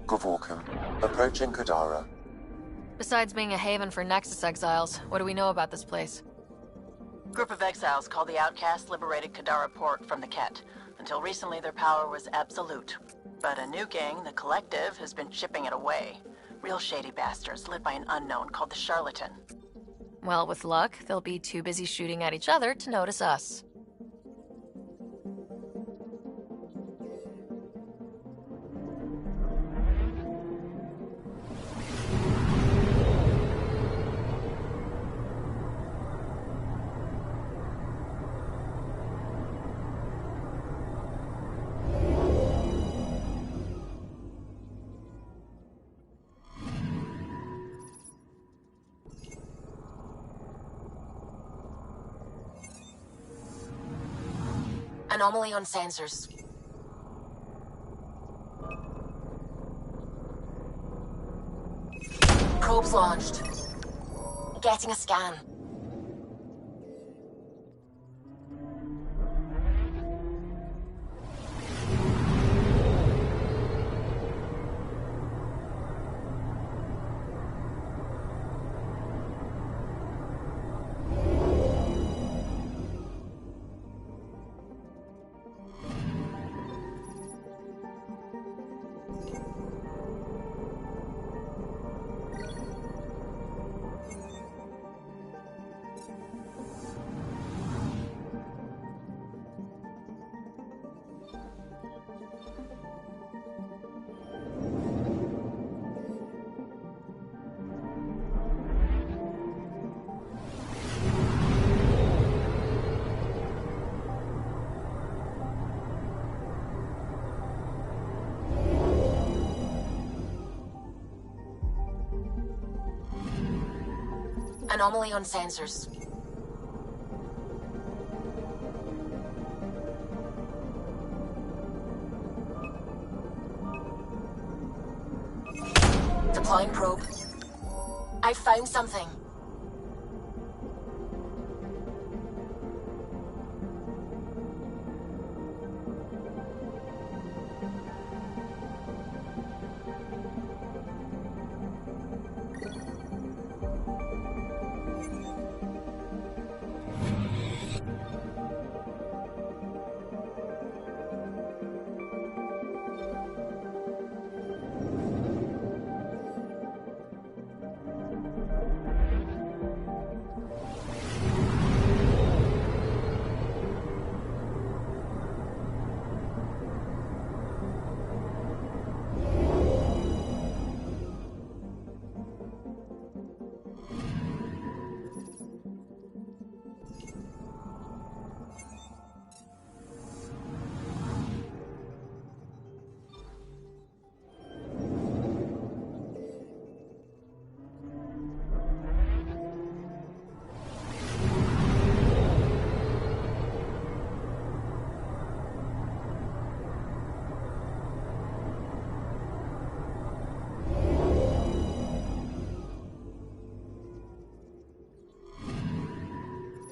Gavorkum. Approaching Kadara. Besides being a haven for Nexus exiles, what do we know about this place? Group of exiles called the Outcast liberated Kadara port from the Ket. Until recently, their power was absolute. But a new gang, the Collective, has been chipping it away. Real shady bastards led by an unknown called the Charlatan. Well, with luck, they'll be too busy shooting at each other to notice us. Anomaly on sensors. Probes launched. Getting a scan. Anomaly on sensors. Deploying probe. I found something.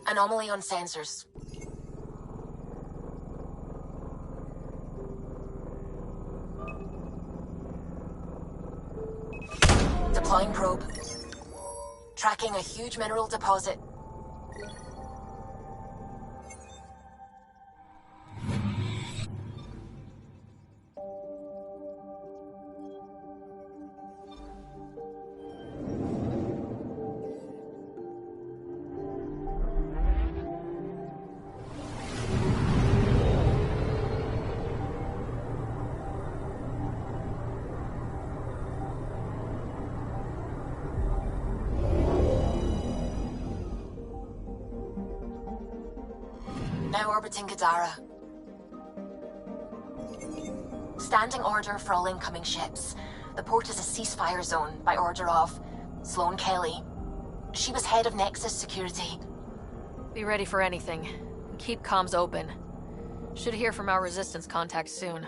Anomaly on sensors. Deploying probe. Tracking a huge mineral deposit. Now orbiting Kadara. Standing order for all incoming ships. The port is a ceasefire zone by order of Sloane Kelly. She was head of Nexus security. Be ready for anything. Keep comms open. Should hear from our resistance contacts soon.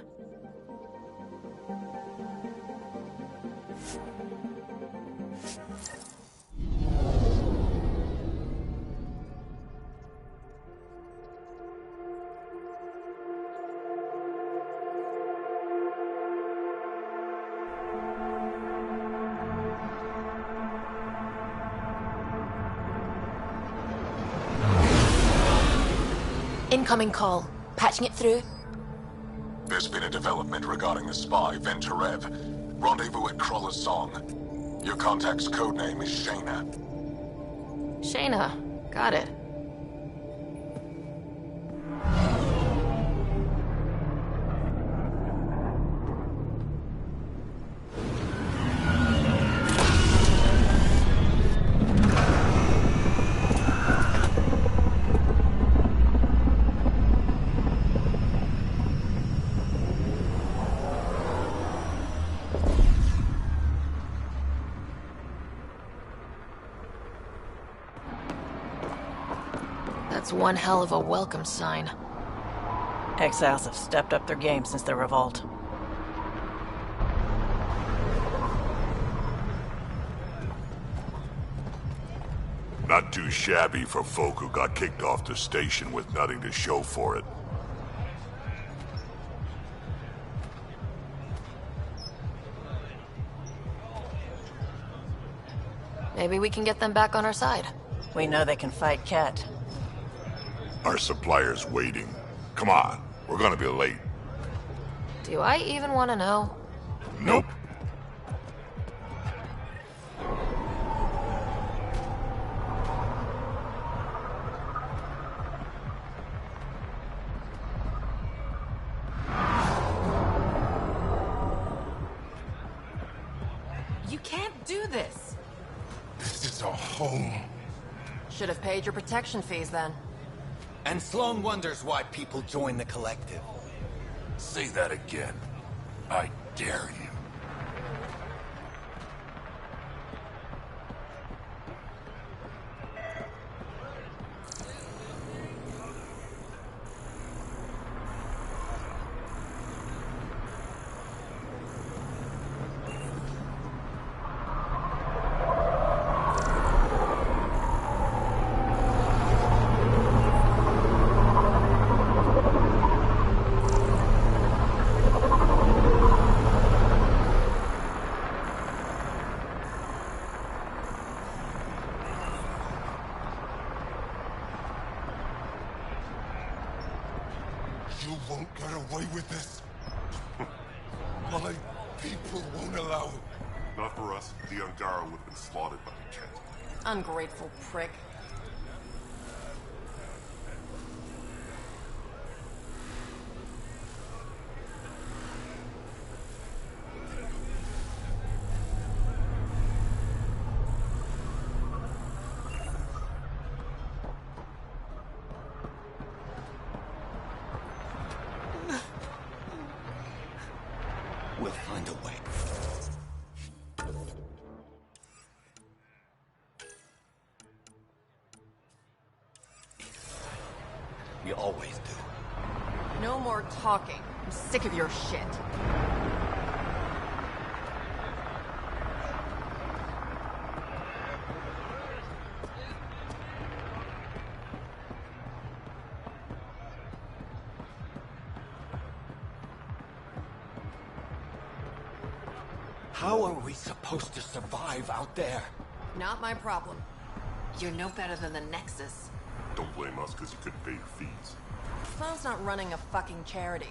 Incoming call. Patching it through. There's been a development regarding the spy, Venturev. Rendezvous at Crawler's Song. Your contact's codename is Shayna. Shayna. Got it. That's one hell of a welcome sign. Exiles have stepped up their game since the revolt. Not too shabby for folk who got kicked off the station with nothing to show for it. Maybe we can get them back on our side. We know they can fight Ket. Our supplier's waiting. Come on, we're gonna be late. Do I even want to know? Nope. You can't do this. This is our home. Should have paid your protection fees then. And Sloan wonders why people join the collective. Say that again. I dare you. You won't get away with this. My people won't allow it. Not for us. The Angara would have been slaughtered by the Ket. Ungrateful prick. We'll find a way. We always do. No more talking. I'm sick of your shit. How are we supposed to survive out there? Not my problem. You're no better than the Nexus. Don't blame us because you couldn't pay your fees. Sloan's not running a fucking charity.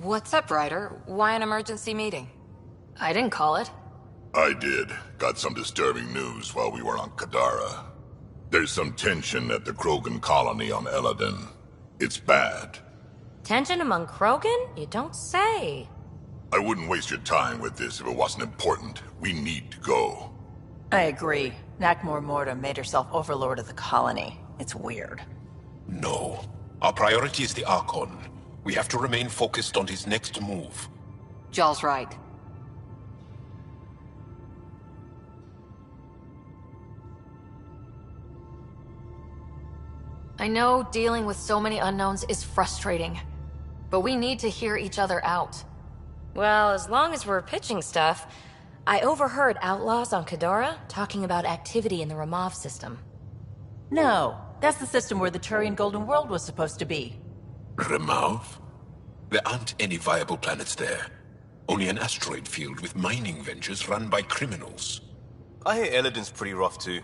What's up, Ryder? Why an emergency meeting? I didn't call it. I did. Got some disturbing news while we were on Kadara. There's some tension at the Krogan colony on Eladin. It's bad. Tension among Krogan? You don't say. I wouldn't waste your time with this if it wasn't important. We need to go. I agree. Nakmor Morta made herself overlord of the colony. It's weird. No. Our priority is the Archon. We have to remain focused on his next move. Jall's right. I know dealing with so many unknowns is frustrating, but we need to hear each other out. Well, as long as we're pitching stuff, I overheard outlaws on Kadara talking about activity in the Ramov system. No, that's the system where the Turian Golden World was supposed to be. Remov? There aren't any viable planets there. Only an asteroid field with mining ventures run by criminals. I hear Eladin's pretty rough too.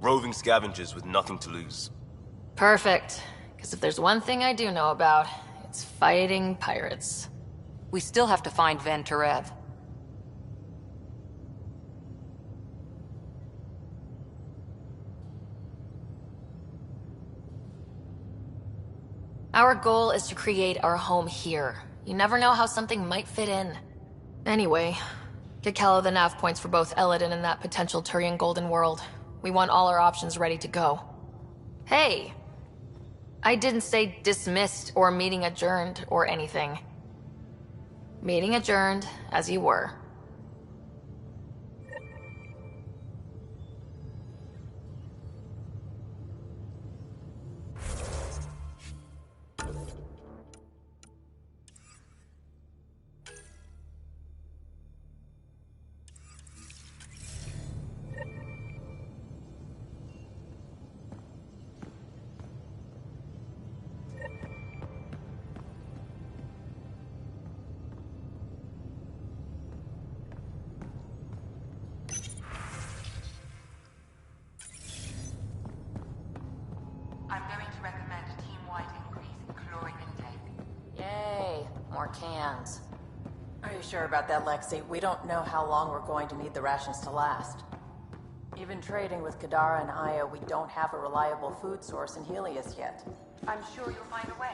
Roving scavengers with nothing to lose. Perfect. Because if there's one thing I do know about, it's fighting pirates. We still have to find Venturev. Our goal is to create our home here. You never know how something might fit in. Anyway, get Kello the nav points for both Eladin and that potential Turian Golden World. We want all our options ready to go. Hey! I didn't say dismissed or meeting adjourned or anything. Meeting adjourned, as you were. I'm going to recommend a team-wide increase in chlorine intake. Yay, more cans. Are you sure about that, Lexi? We don't know how long we're going to need the rations to last. Even trading with Kadara and Aya, we don't have a reliable food source in Helios yet. I'm sure you'll find a way.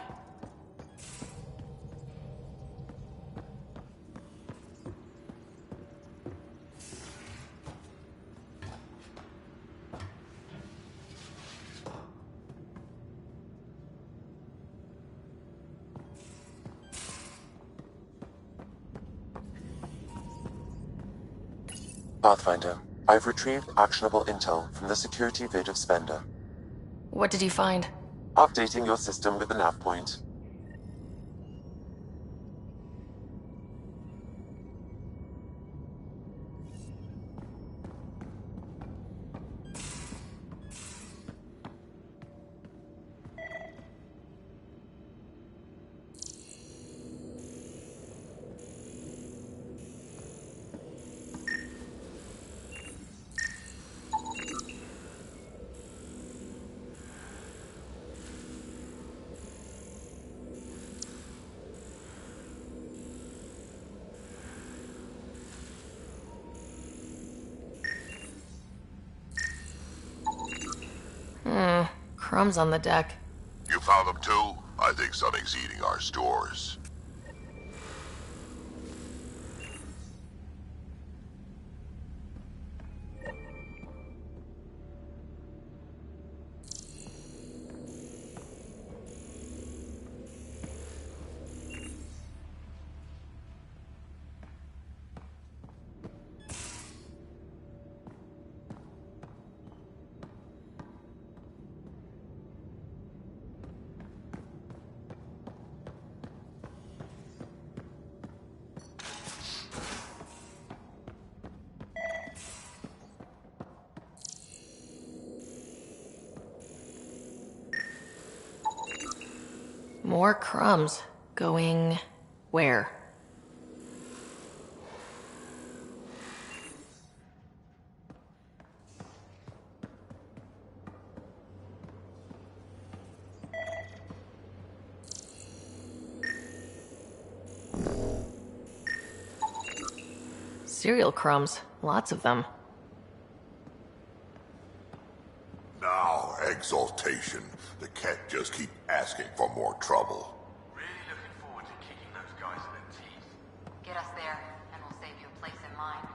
Pathfinder, I've retrieved actionable intel from the security vid of Spender. What did you find? Updating your system with the nav point. Crumbs on the deck. You found them too? I think something's eating our stores. More crumbs. Going where? Cereal crumbs. Lots of them. Now, exaltation. The cat just keep asking for more trouble. Really looking forward to kicking those guys in the teeth. Get us there, and we'll save you a place in mine.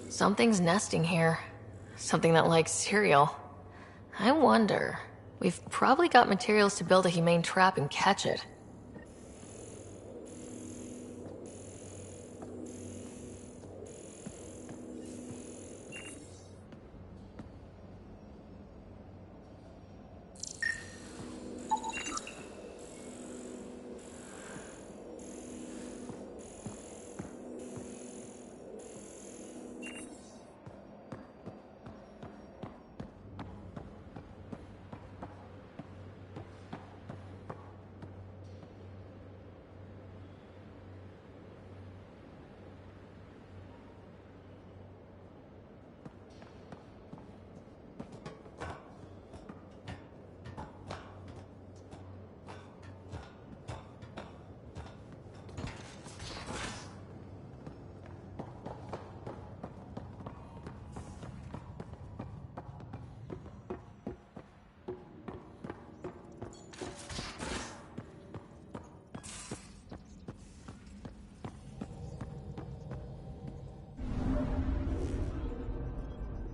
Something's nesting here. Something that likes cereal. I wonder. We've probably got materials to build a humane trap and catch it.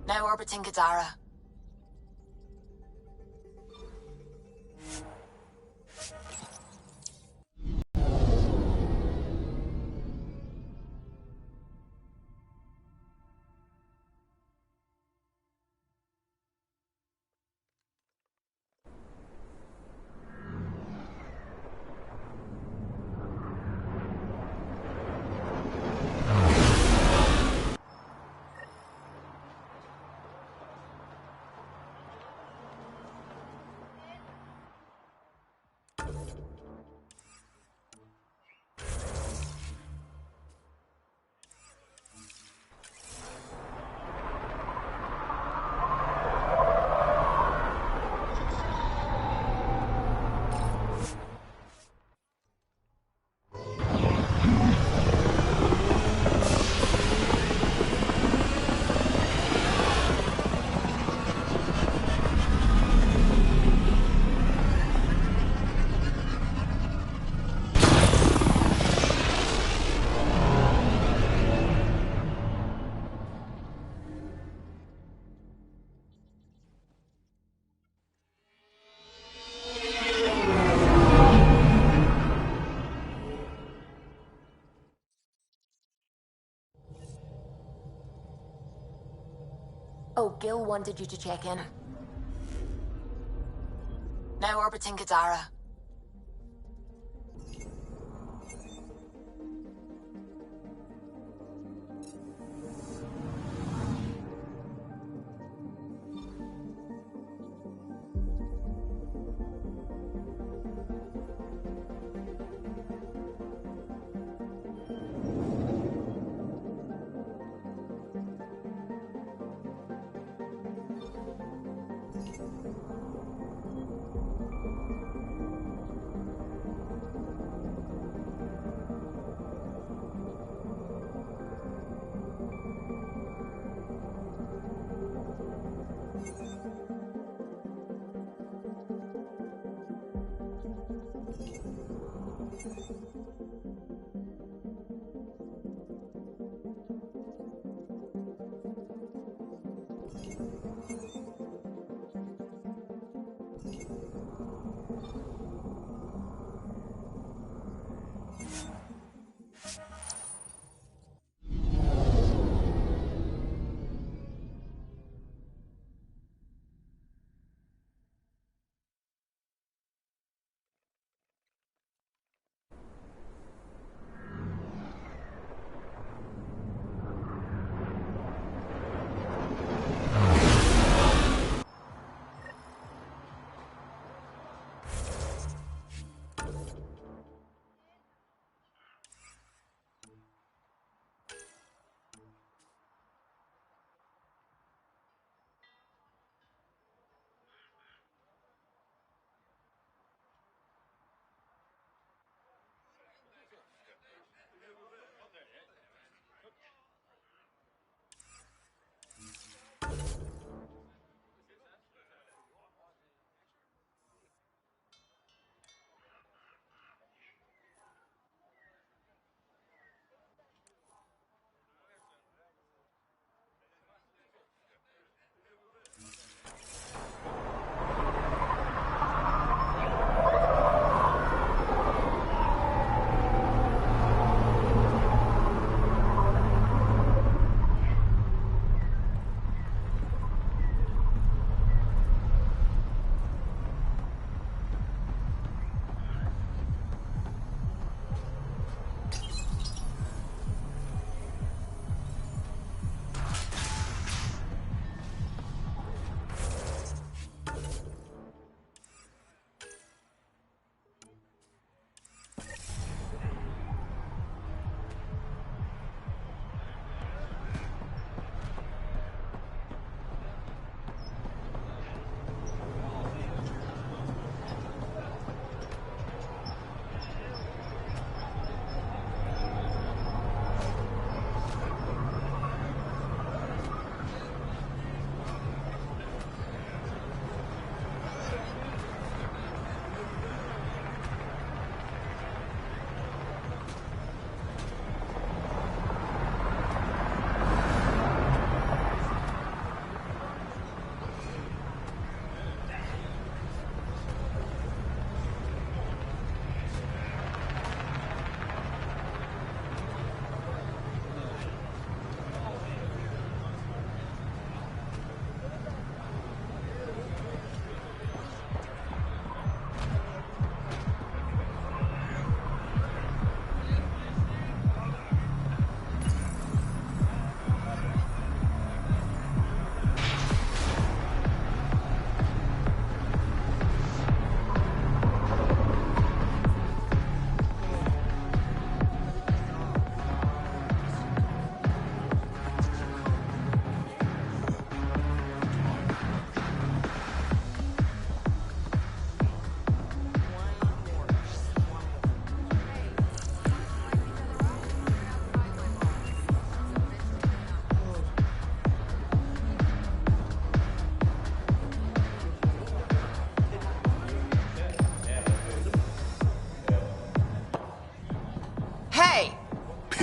Now orbiting Kadara. Oh, Gil wanted you to check in. Now orbiting Kadara.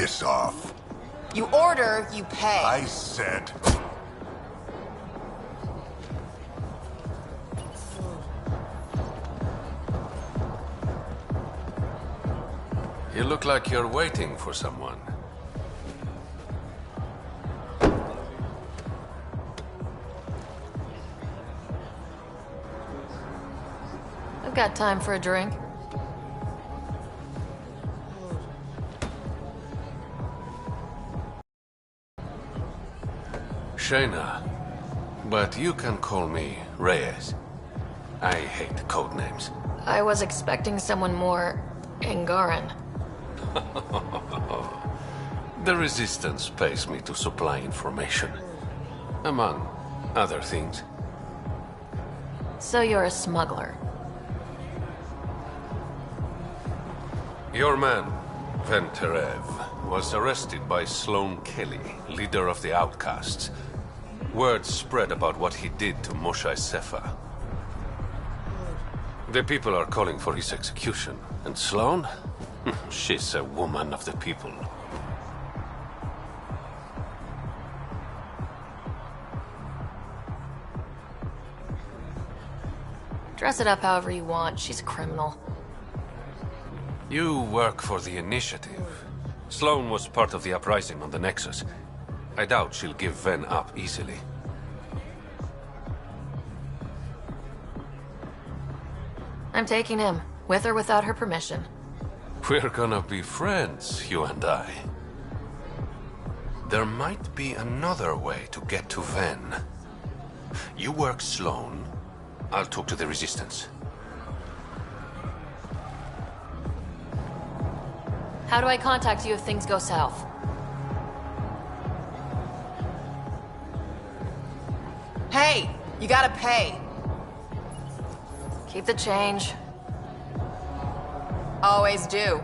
piss off. You order, you pay. I said... You look like you're waiting for someone. I've got time for a drink. Shayna, but you can call me Reyes. I hate code names. I was expecting someone more Angaran. The Resistance pays me to supply information, among other things. So you're a smuggler. Your man, Venterev, was arrested by Sloane Kelly, leader of the Outcasts. Word spread about what he did to Moshae Sefa. The people are calling for his execution. And Sloane? She's a woman of the people. Dress it up however you want. She's a criminal. You work for the Initiative. Sloane was part of the uprising on the Nexus. I doubt she'll give Ven up easily. I'm taking him, with or without her permission. We're gonna be friends, you and I. There might be another way to get to Ven. You work Sloane. I'll talk to the Resistance. How do I contact you if things go south? Hey, you gotta pay. Keep the change. Always do.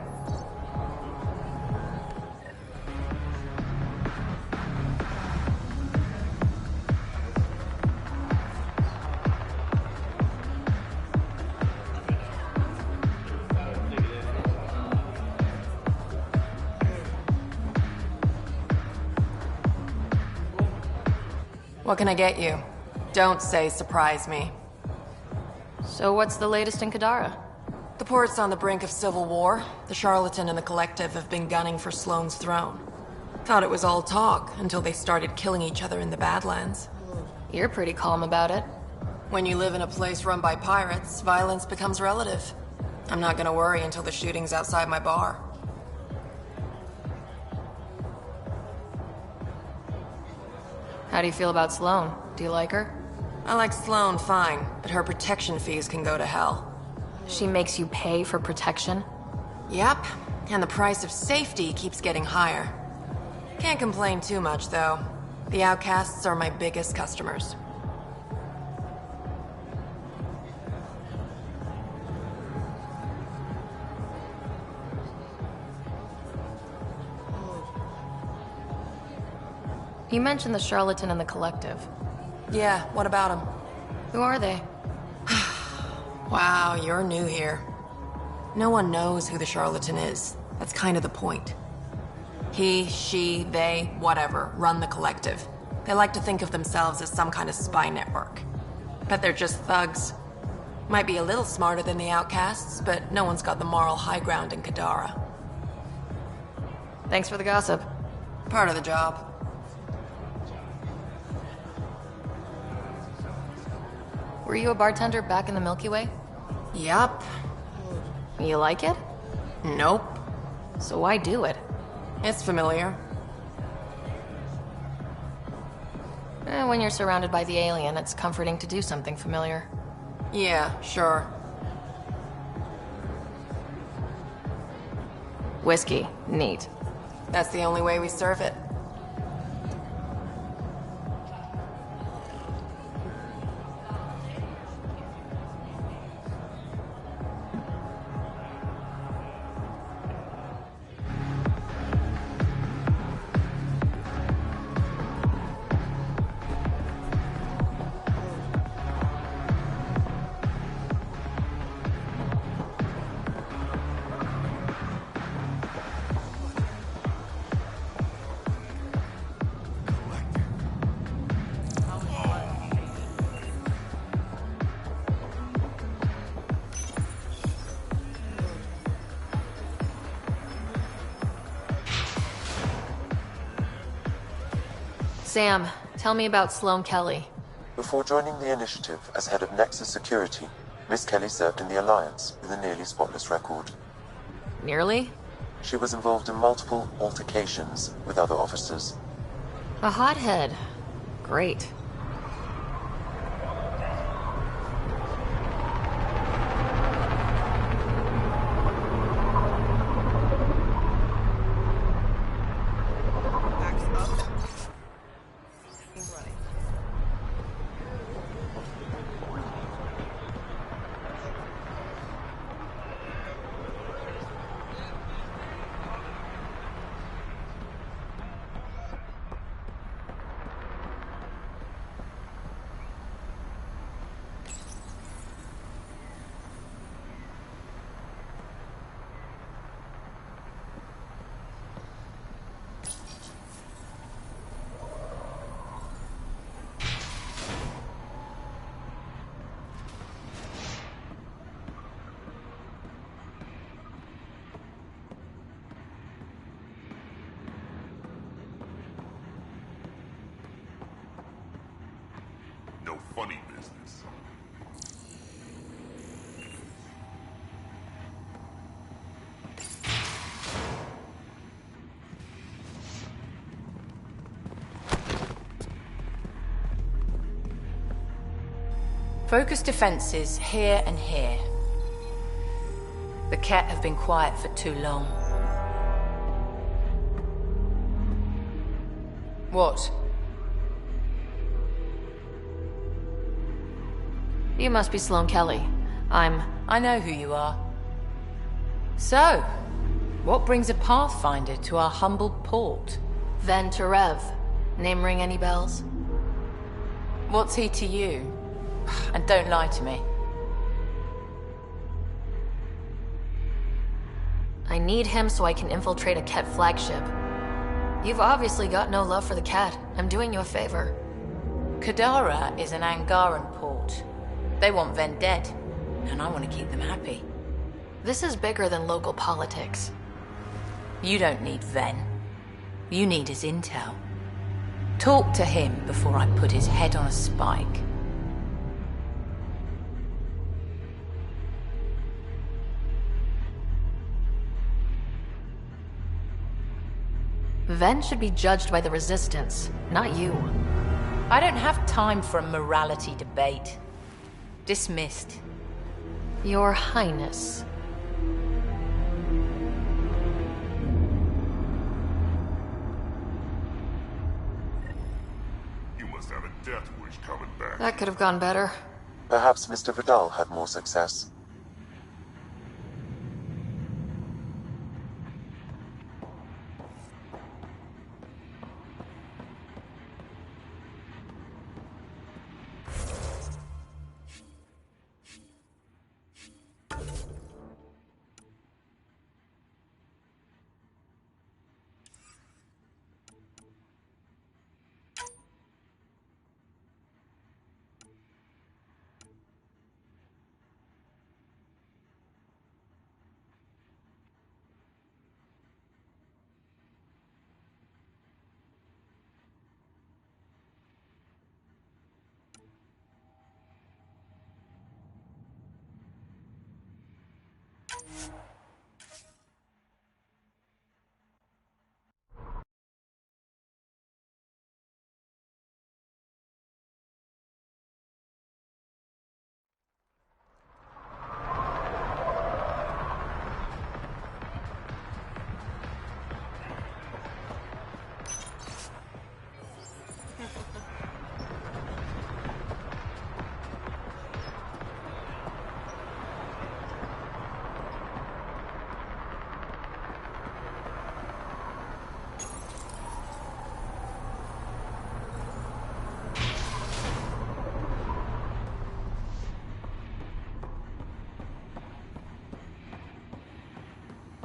What can I get you? Don't say surprise me. So what's the latest in Kadara? The port's on the brink of civil war. The Charlatan and the Collective have been gunning for Sloane's throne. Thought it was all talk until they started killing each other in the Badlands. You're pretty calm about it. When you live in a place run by pirates, violence becomes relative. I'm not gonna worry until the shooting's outside my bar. How do you feel about Sloane? Do you like her? I like Sloane fine, but her protection fees can go to hell. She makes you pay for protection? Yep, and the price of safety keeps getting higher. Can't complain too much, though. The Outcasts are my biggest customers. You mentioned the Charlatan and the Collective. Yeah, what about them? Who are they? Wow, you're new here. No one knows who the Charlatan is. That's kind of the point. He, she, they, whatever, run the Collective. They like to think of themselves as some kind of spy network. But they're just thugs. Might be a little smarter than the Outcasts, but no one's got the moral high ground in Kadara. Thanks for the gossip. Part of the job. Were you a bartender back in the Milky Way? Yup. You like it? Nope. So why do it? It's familiar. When you're surrounded by the alien, it's comforting to do something familiar. Yeah, sure. Whiskey. Neat. That's the only way we serve it. Sam, tell me about Sloane Kelly. Before joining the initiative as head of Nexus Security, Miss Kelly served in the Alliance with a nearly spotless record. Nearly? She was involved in multiple altercations with other officers. A hothead. Great. No funny business. Focus defenses here and here. The Ket have been quiet for too long. What? You must be Sloane Kelly. I know who you are. So, what brings a Pathfinder to our humble port? Ven Terev. Name ring any bells? What's he to you? And don't lie to me. I need him so I can infiltrate a Ket flagship. You've obviously got no love for the cat. I'm doing you a favor. Kadara is an Angaran port. They want Ven dead, and I want to keep them happy. This is bigger than local politics. You don't need Ven. You need his intel. Talk to him before I put his head on a spike. Ven should be judged by the Resistance, not you. I don't have time for a morality debate. Dismissed. Your Highness. You must have a death wish coming back. That could have gone better. Perhaps Mr. Vidal had more success.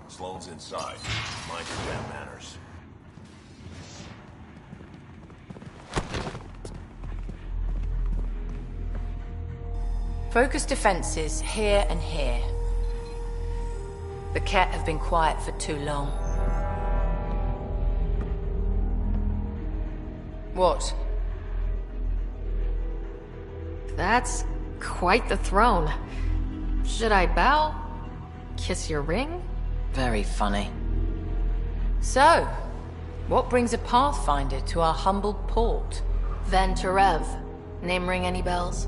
Sloane's inside. Mind your damn manners. Focus defenses here and here. The Ket have been quiet for too long. What? That's quite the throne. Should I bow? Kiss your ring? Very funny. So, what brings a Pathfinder to our humble port? Ven Terev. Name ring any bells?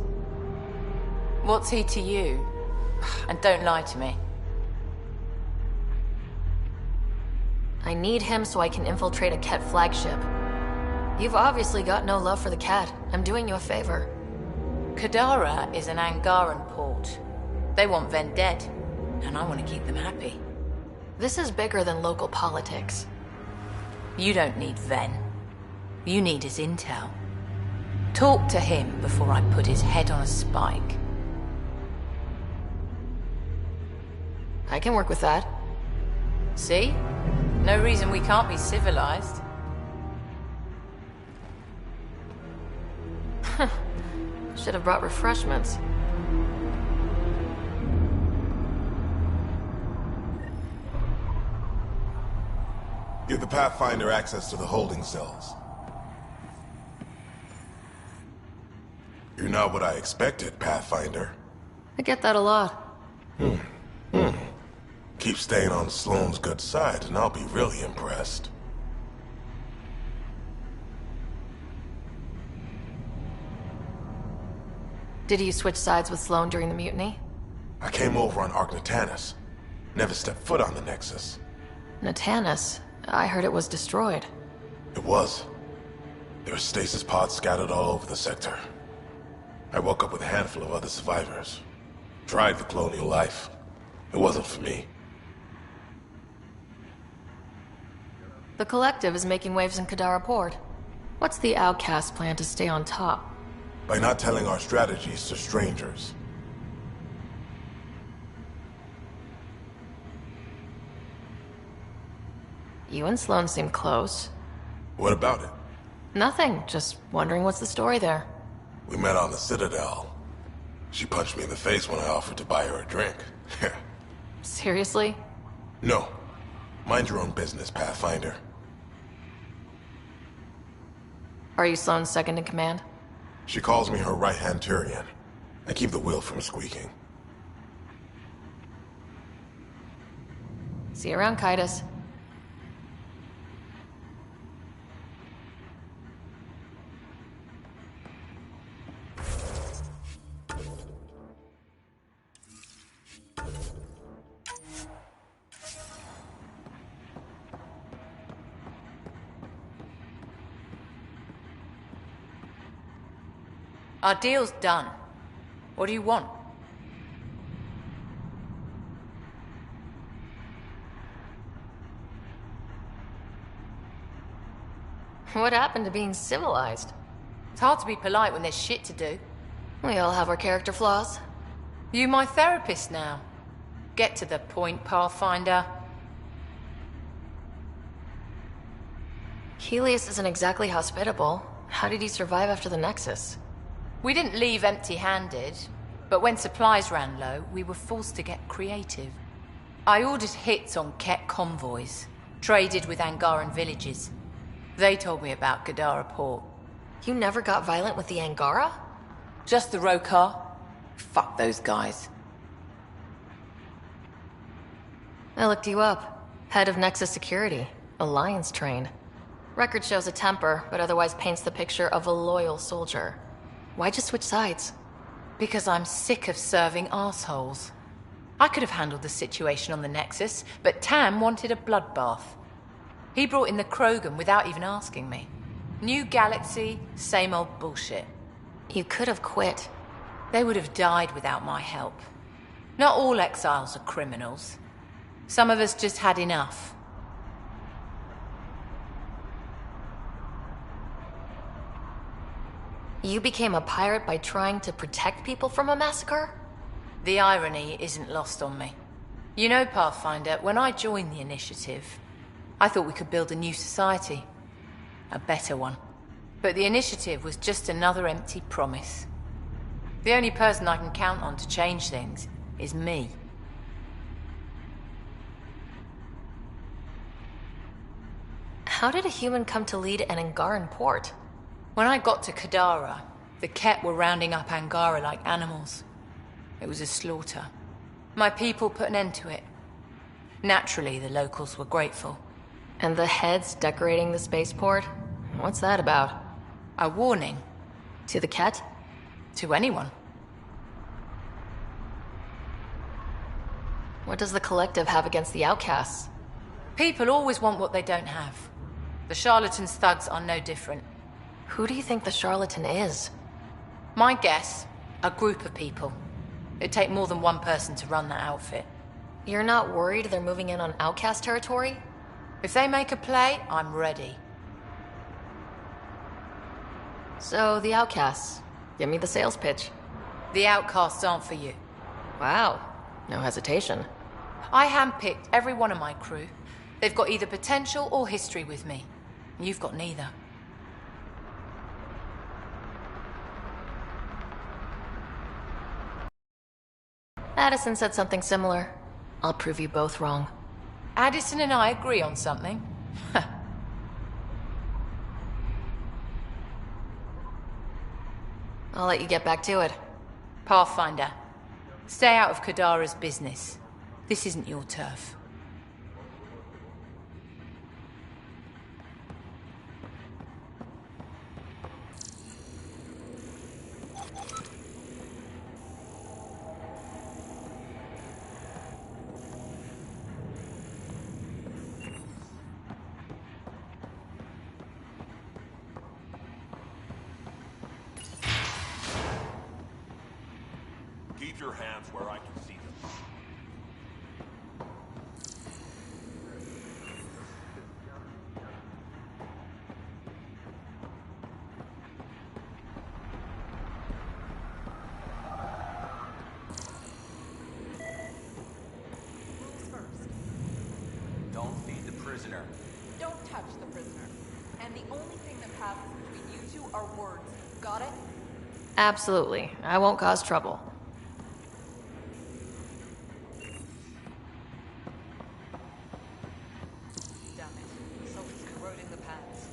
What's he to you? And don't lie to me. I need him so I can infiltrate a Ket flagship. You've obviously got no love for the Ket. I'm doing you a favor. Kadara is an Angaran port. They want Ven dead, and I want to keep them happy. This is bigger than local politics. You don't need Ven. You need his intel. Talk to him before I put his head on a spike. I can work with that. See? No reason we can't be civilized. Should have brought refreshments. Give the Pathfinder access to the holding cells. You're not what I expected, Pathfinder. I get that a lot. Keep staying on Sloane's good side, and I'll be really impressed. Did you switch sides with Sloane during the mutiny? I came over on Archon. Never stepped foot on the Nexus. Natanus? I heard it was destroyed. It was. There were stasis pods scattered all over the sector. I woke up with a handful of other survivors. Tried the colonial life. It wasn't for me. The Collective is making waves in Kadara Port. What's the Outcast plan to stay on top? By not telling our strategies to strangers. You and Sloane seem close. What about it? Nothing, just wondering what's the story there. We met on the Citadel. She punched me in the face when I offered to buy her a drink. Seriously? No. Mind your own business, Pathfinder. Are you Sloane's second in command? She calls me her right-hand Turian. I keep the wheel from squeaking. See you around, Kaitis. Our deal's done. What do you want? What happened to being civilized? It's hard to be polite when there's shit to do. We all have our character flaws. You my therapist now. Get to the point, Pathfinder. Helios isn't exactly hospitable. How did he survive after the Nexus? We didn't leave empty-handed, but when supplies ran low, we were forced to get creative. I ordered hits on Ket convoys, traded with Angaran villages. They told me about Kadara Port. You never got violent with the Angara? Just the Rokar. Fuck those guys. I looked you up. Head of Nexus Security. Alliance trained. Record shows a temper, but otherwise paints the picture of a loyal soldier. Why'd you switch sides? Because I'm sick of serving assholes. I could have handled the situation on the Nexus, but Tam wanted a bloodbath. He brought in the Krogan without even asking me. New galaxy, same old bullshit. You could have quit. They would have died without my help. Not all exiles are criminals. Some of us just had enough. You became a pirate by trying to protect people from a massacre? The irony isn't lost on me. You know, Pathfinder, when I joined the Initiative, I thought we could build a new society. A better one. But the Initiative was just another empty promise. The only person I can count on to change things is me. How did a human come to lead an Angaran port? When I got to Kadara, the Ket were rounding up Angara like animals. It was a slaughter. My people put an end to it. Naturally, the locals were grateful. And the heads decorating the spaceport? What's that about? A warning. To the Ket? To anyone. What does the Collective have against the outcasts? People always want what they don't have. The charlatans' thugs are no different. Who do you think the charlatan is? My guess, a group of people. It'd take more than one person to run that outfit. You're not worried they're moving in on outcast territory? If they make a play, I'm ready. So, the outcasts. Give me the sales pitch. The outcasts aren't for you. Wow. No hesitation. I handpicked every one of my crew. They've got either potential or history with me. You've got neither. Addison said something similar. I'll prove you both wrong. Addison and I agree on something. I'll let you get back to it. Pathfinder, stay out of Kadara's business. This isn't your turf. Keep your hands where I can see them. Don't feed the prisoner. Don't touch the prisoner. And the only thing that passes between you two are words. Got it? Absolutely. I won't cause trouble. Damn it. Something's corroding the pads.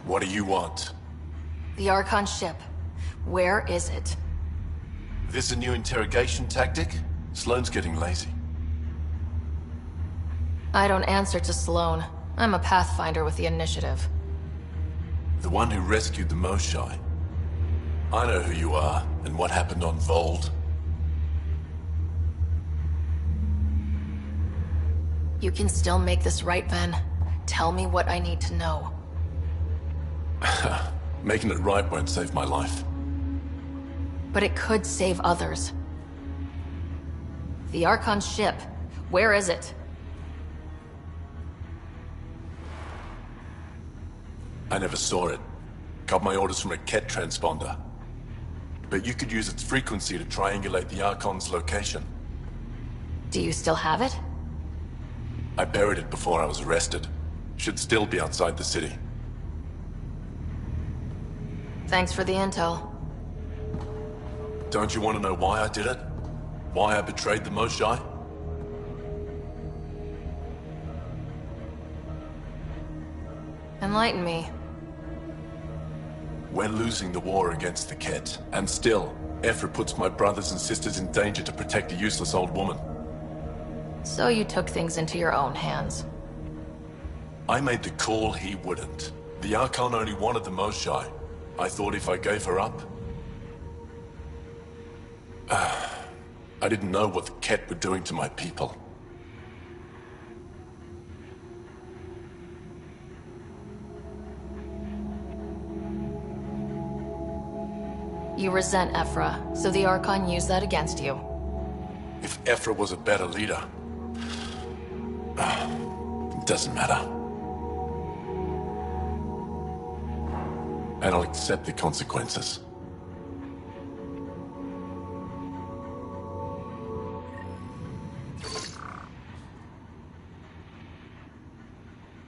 What do you want? The Archon ship. Where is it? This a new interrogation tactic? Sloane's getting lazy. I don't answer to Sloane. I'm a Pathfinder with the initiative. The one who rescued the Moshai. I know who you are, and what happened on Vold. You can still make this right, Ven. Tell me what I need to know. Making it right won't save my life. But it could save others. The Archon ship. Where is it? I never saw it. Got my orders from a Ket transponder. But you could use its frequency to triangulate the Archon's location. Do you still have it? I buried it before I was arrested. Should still be outside the city. Thanks for the intel. Don't you want to know why I did it? Why I betrayed the Moshae? Enlighten me. We're losing the war against the Ket, and still, Ephra puts my brothers and sisters in danger to protect a useless old woman. So you took things into your own hands. I made the call he wouldn't. The Archon only wanted the Moshae. I thought if I gave her up... I didn't know what the Ket were doing to my people. You resent Ephra, so the Archon used that against you. If Ephra was a better leader... it doesn't matter. And I'll accept the consequences.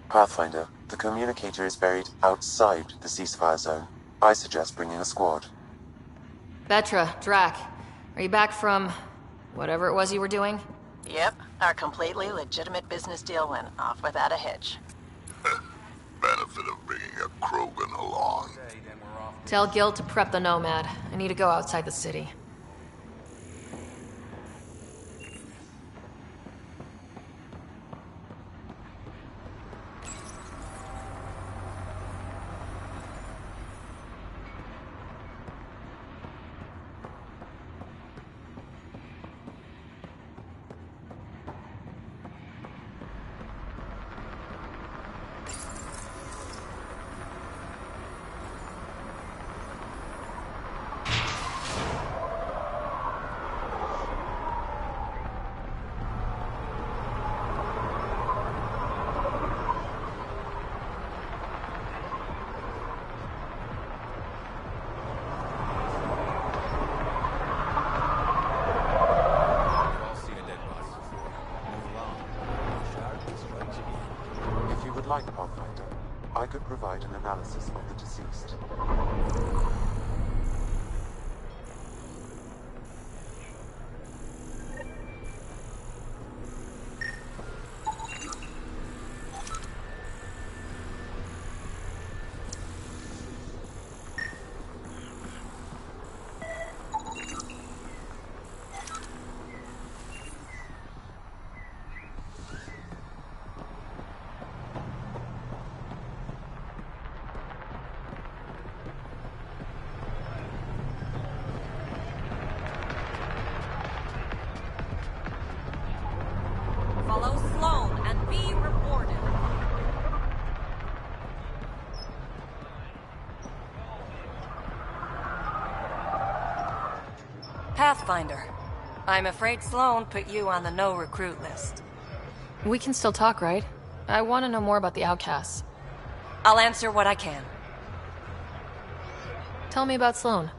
Pathfinder, the communicator is buried outside the ceasefire zone. I suggest bringing a squad. Vetra, Drac, are you back from whatever it was you were doing? Yep, our completely legitimate business deal went off without a hitch. Benefit of bringing a Krogan along. Tell Gil to prep the Nomad. I need to go outside the city. Like Pathfinder, I could provide an analysis of the deceased. Follow Sloan and be reported. Pathfinder. I'm afraid Sloan put you on the no-recruit list. We can still talk, right? I want to know more about the outcasts. I'll answer what I can. Tell me about Sloan.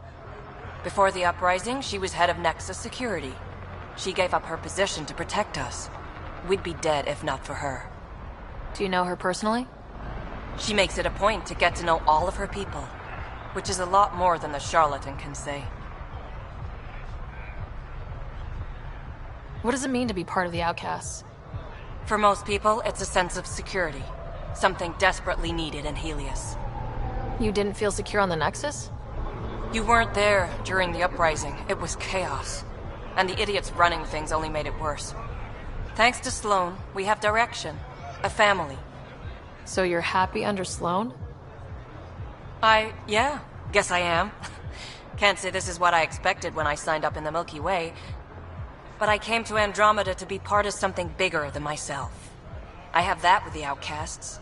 Before the uprising, she was head of Nexus Security. She gave up her position to protect us. We'd be dead if not for her. Do you know her personally? She makes it a point to get to know all of her people, which is a lot more than the charlatan can say. What does it mean to be part of the outcasts? For most people, it's a sense of security. Something desperately needed in Helios. You didn't feel secure on the Nexus? You weren't there during the uprising. It was chaos. And the idiots running things only made it worse. Thanks to Sloan, we have direction. A family. So you're happy under Sloan? Yeah, guess I am. Can't say this is what I expected when I signed up in the Milky Way, but I came to Andromeda to be part of something bigger than myself. I have that with the outcasts.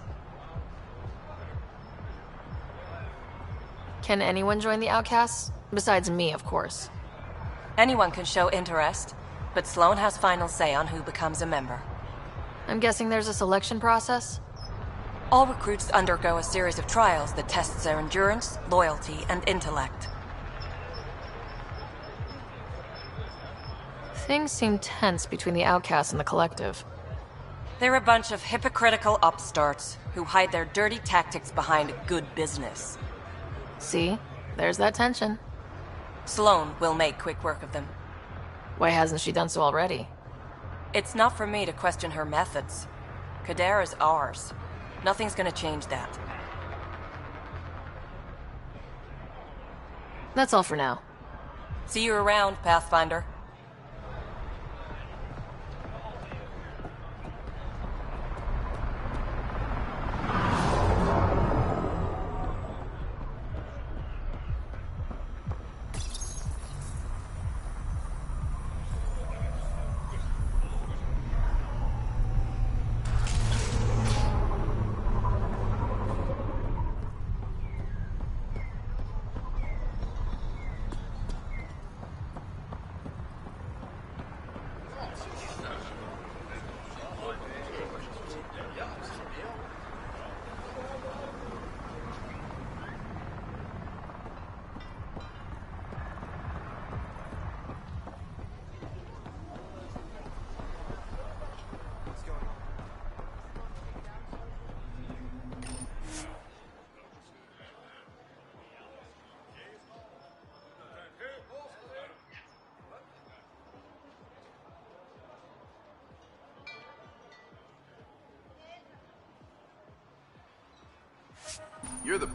Can anyone join the outcasts? Besides me, of course. Anyone can show interest. But Sloan has final say on who becomes a member. I'm guessing there's a selection process? All recruits undergo a series of trials that tests their endurance, loyalty, and intellect. Things seem tense between the outcasts and the collective. They're a bunch of hypocritical upstarts who hide their dirty tactics behind good business. See? There's that tension. Sloan will make quick work of them. Why hasn't she done so already? It's not for me to question her methods. Kadara's ours. Nothing's gonna change that. That's all for now. See you around, Pathfinder. You're the...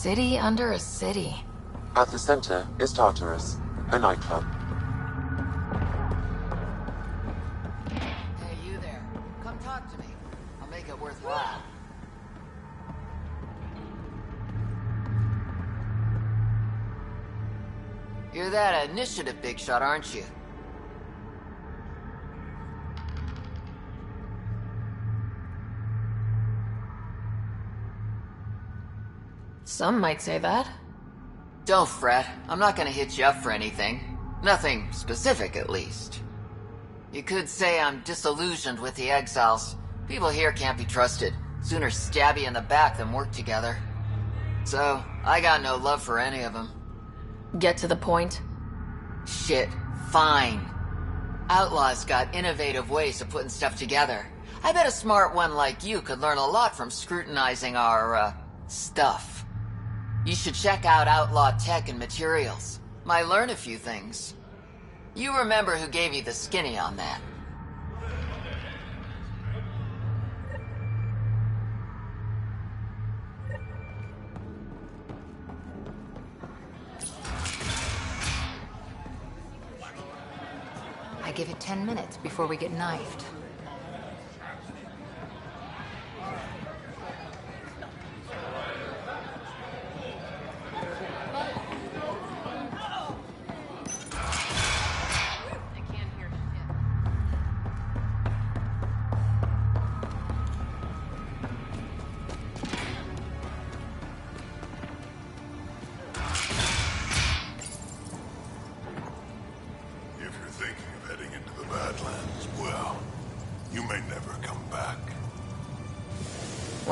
city under a city. At the center is Tartarus, a nightclub. Hey, you there. Come talk to me. I'll make it worthwhile. You're that initiative big shot, aren't you? Some might say that. Don't fret. I'm not gonna hit you up for anything. Nothing specific, at least. You could say I'm disillusioned with the exiles. People here can't be trusted. Sooner stab you in the back than work together. So, I got no love for any of them. Get to the point. Shit, fine. Outlaws got innovative ways of putting stuff together. I bet a smart one like you could learn a lot from scrutinizing our, stuff. You should check out Outlaw Tech and Materials. Might learn a few things. You remember who gave you the skinny on that. I give it 10 minutes before we get knifed.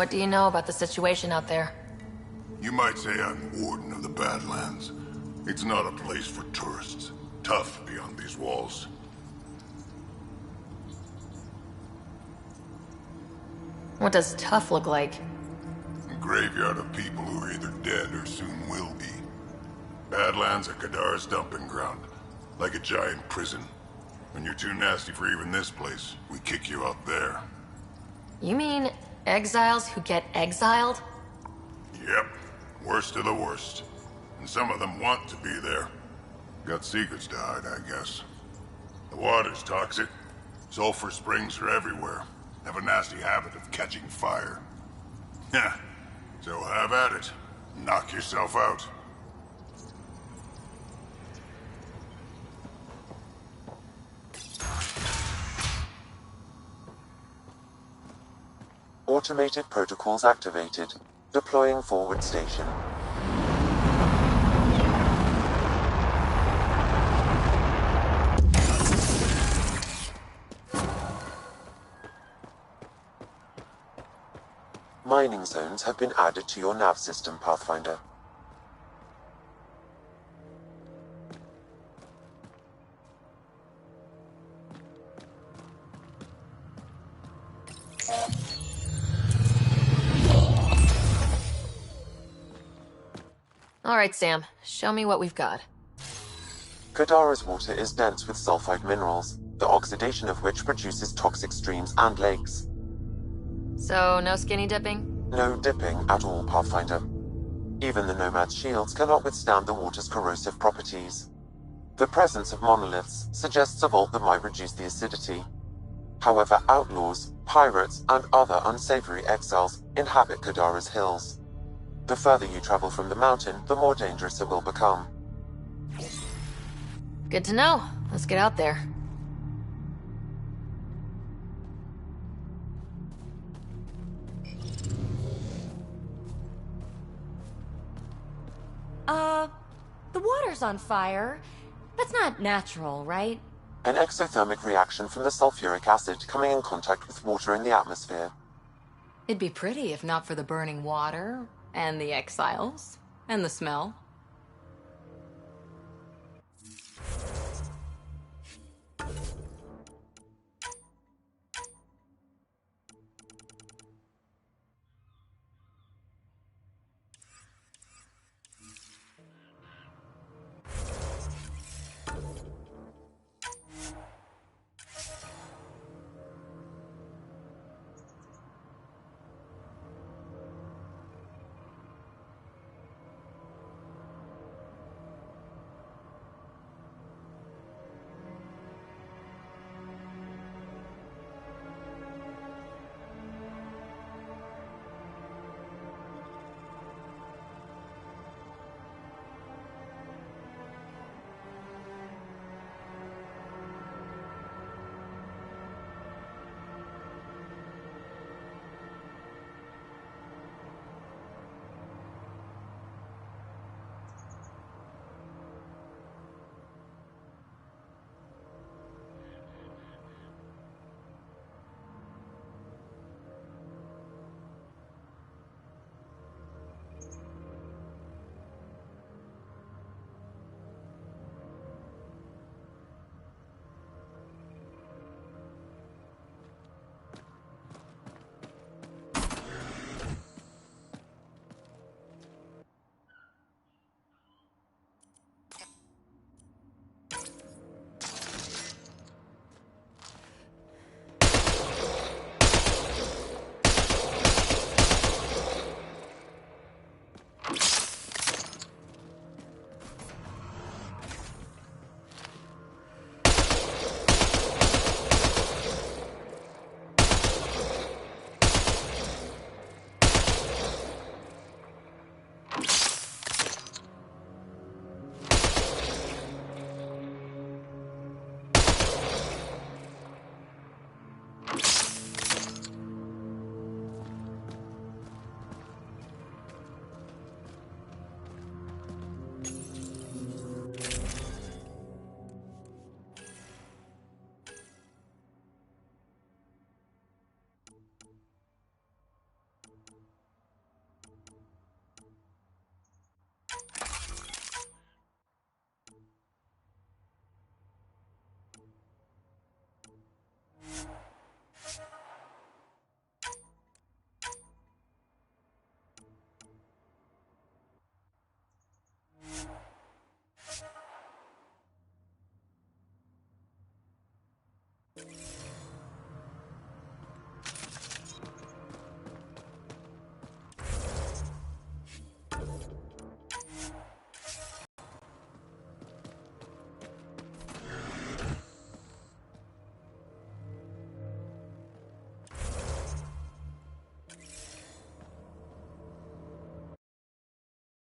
What do you know about the situation out there? You might say I'm warden of the Badlands. It's not a place for tourists. Tough beyond these walls. What does tough look like? A graveyard of people who are either dead or soon will be. Badlands are Kadara's dumping ground. Like a giant prison. When you're too nasty for even this place, we kick you out there. You mean exiles who get exiled? Yep. Worst of the worst. And some of them want to be there. Got secrets to hide, I guess. The water's toxic. Sulfur springs are everywhere. Have a nasty habit of catching fire. Heh. So have at it. Knock yourself out. Automated protocols activated. Deploying forward station. Mining zones have been added to your nav system, Pathfinder. All right, Sam. Show me what we've got. Kadara's water is dense with sulfide minerals, the oxidation of which produces toxic streams and lakes. So, no skinny dipping? No dipping at all, Pathfinder. Even the Nomad's shields cannot withstand the water's corrosive properties. The presence of monoliths suggests a vault that might reduce the acidity. However, outlaws, pirates, and other unsavory exiles inhabit Kadara's hills. The further you travel from the mountain, the more dangerous it will become. Good to know. Let's get out there. The water's on fire. That's not natural, right? An exothermic reaction from the sulfuric acid coming in contact with water in the atmosphere. It'd be pretty if not for the burning water, and the exiles, and the smell.